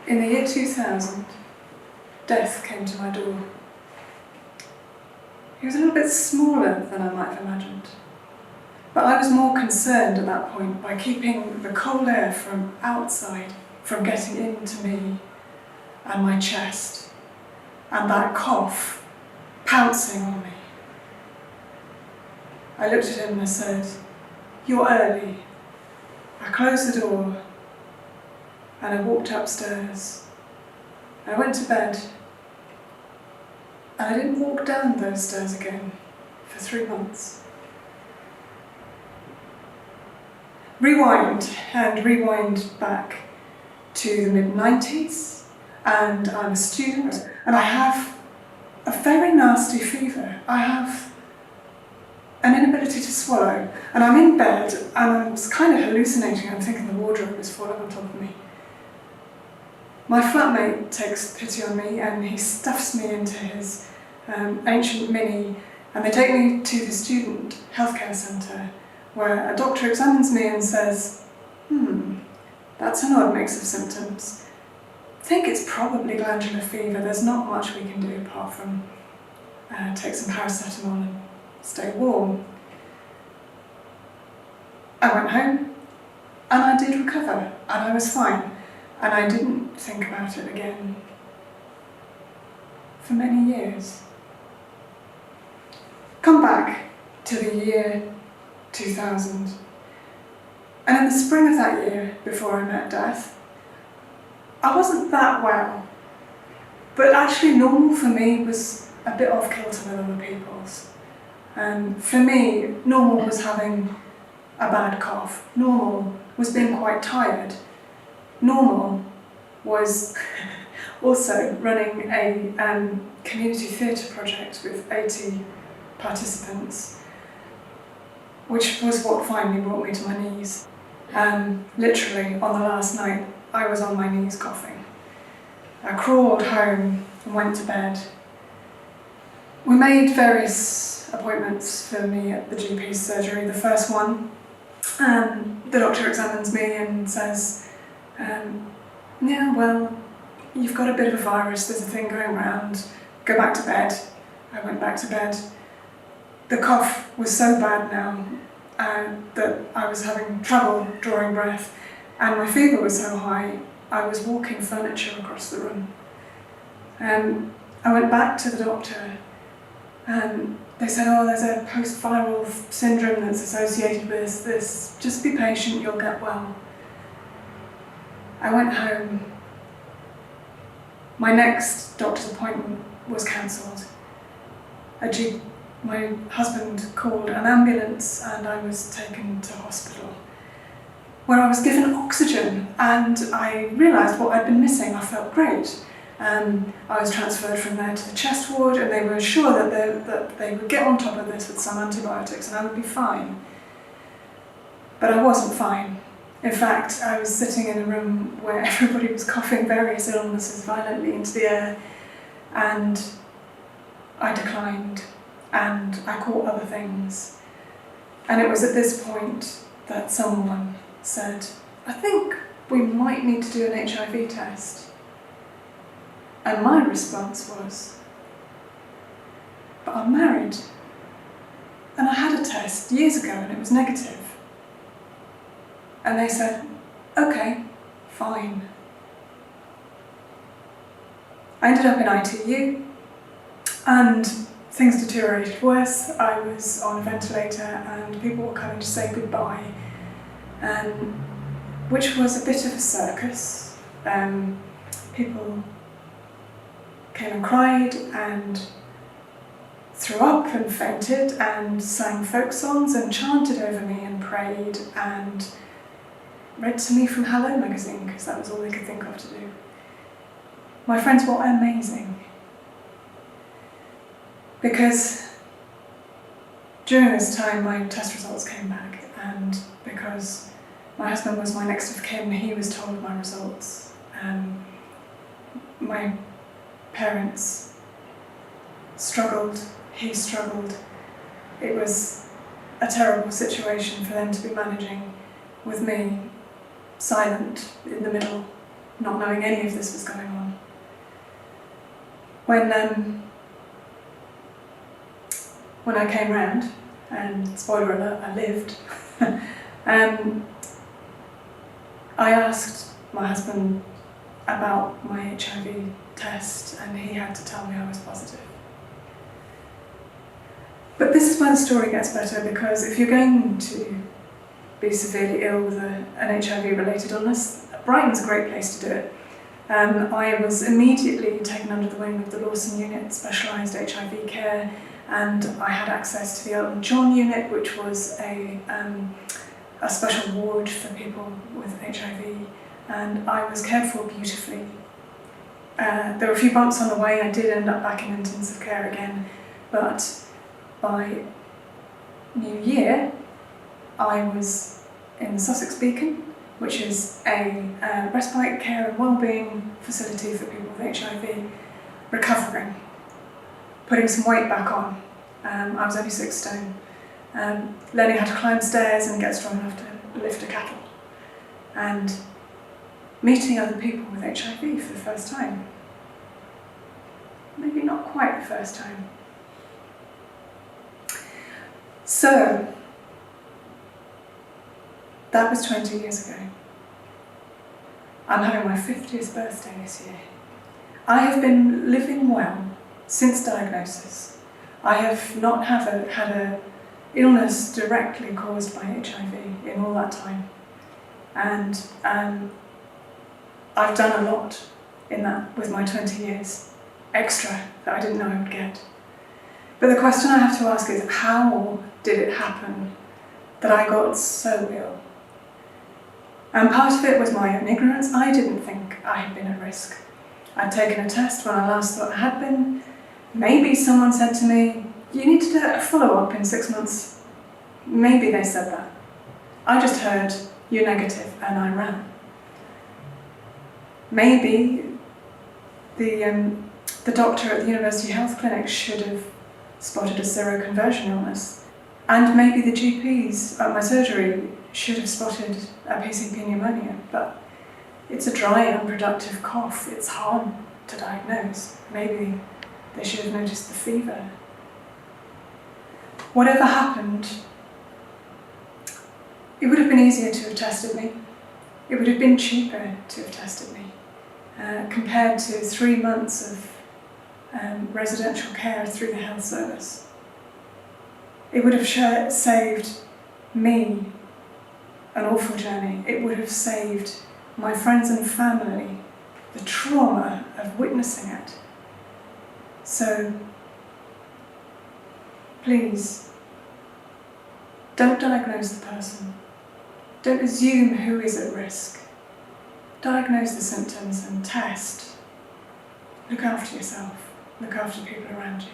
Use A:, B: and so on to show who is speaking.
A: In the year 2000, death came to my door. He was a little bit smaller than I might have imagined, but I was more concerned at that point by keeping the cold air from outside from getting into me and my chest, and that cough pouncing on me. I looked at him and I said, "You're early." I closed the door and I walked upstairs. I went to bed and I didn't walk down those stairs again for 3 months. Rewind back to the mid-90s, and I'm a student and I have a very nasty fever. I have an inability to swallow, and I'm in bed and I'm kind of hallucinating. I'm thinking the wardrobe is falling on top of me. My flatmate takes pity on me and he stuffs me into his ancient Mini, and they take me to the student healthcare centre where a doctor examines me and says, that's an odd mix of symptoms. I think it's probably glandular fever. There's not much we can do apart from take some paracetamol and stay warm. I went home and I did recover and I was fine, and I didn't think about it again for many years. Come back to the year 2000, and in the spring of that year, before I met death, I wasn't that well, but actually normal for me was a bit off kilter with other people's. For me, normal was having a bad cough. Normal was being quite tired. Normal was also running a community theatre project with 80 participants, which was what finally brought me to my knees. Literally, on the last night, I was on my knees coughing. I crawled home and went to bed. We made various appointments for me at the GP's surgery. The first one, the doctor examines me and says, yeah, well, you've got a bit of a virus, there's a thing going around, go back to bed. I went back to bed. The cough was so bad now that I was having trouble drawing breath, and my fever was so high, I was walking furniture across the room. I went back to the doctor, and they said, oh, there's a post-viral syndrome that's associated with this. Just be patient, you'll get well. I went home. My next doctor's appointment was cancelled. My husband called an ambulance and I was taken to hospital, where I was given oxygen, and I realised what I'd been missing. I felt great. I was transferred from there to the chest ward, and they were sure that they would get on top of this with some antibiotics and I would be fine. But I wasn't fine. In fact, I was sitting in a room where everybody was coughing various illnesses violently into the air, and I declined, and I caught other things. And it was at this point that someone said, I think we might need to do an HIV test. And my response was, but I'm married. And I had a test years ago and it was negative. And they said, okay, fine. I ended up in ITU and things deteriorated worse. I was on a ventilator and people were coming to say goodbye, which was a bit of a circus. People came and cried and threw up and fainted and sang folk songs and chanted over me and prayed and read to me from Hello magazine, because that was all they could think of to do. My friends were amazing, because during this time my test results came back, and because my husband was my next of kin, he was told my results. My parents struggled, he struggled. It was a terrible situation for them to be managing with me silent in the middle, not knowing any of this was going on. When I came round, and spoiler alert, I lived, I asked my husband about my HIV test, and he had to tell me I was positive. But this is where the story gets better, because if you're going to be severely ill with an HIV-related illness, Brighton's a great place to do it. I was immediately taken under the wing of the Lawson unit, specialised HIV care, and I had access to the Elton John unit, which was a special ward for people with HIV, and I was cared for beautifully. There were a few bumps on the way. I did end up back in intensive care again, but by New Year, I was in Sussex Beacon, which is a respite care and wellbeing facility for people with HIV, recovering, putting some weight back on. I was only 6 stone, learning how to climb stairs and get strong enough to lift a kettle, and meeting other people with HIV for the first time. Maybe not quite the first time. So, that was 20 years ago. I'm having my 50th birthday this year. I have been living well since diagnosis. I have not had an illness directly caused by HIV in all that time. And I've done a lot in that with my 20 years, extra, that I didn't know I would get. But the question I have to ask is, how did it happen that I got so ill? And part of it was my own ignorance. I didn't think I had been at risk. I'd taken a test when I last thought I had been. Maybe someone said to me, you need to do a follow-up in 6 months. Maybe they said that. I just heard, you're negative, and I ran. Maybe the doctor at the University Health Clinic should have spotted a seroconversion illness. And maybe the GPs at my surgery should have spotted a PCP pneumonia, but it's a dry, unproductive cough. It's hard to diagnose. Maybe they should have noticed the fever. Whatever happened, it would have been easier to have tested me. It would have been cheaper to have tested me, compared to 3 months of residential care through the health service. It would have saved me an awful journey. It would have saved my friends and family the trauma of witnessing it. So, please, don't diagnose the person. Don't assume who is at risk. Diagnose the symptoms and test. Look after yourself. Look after people around you.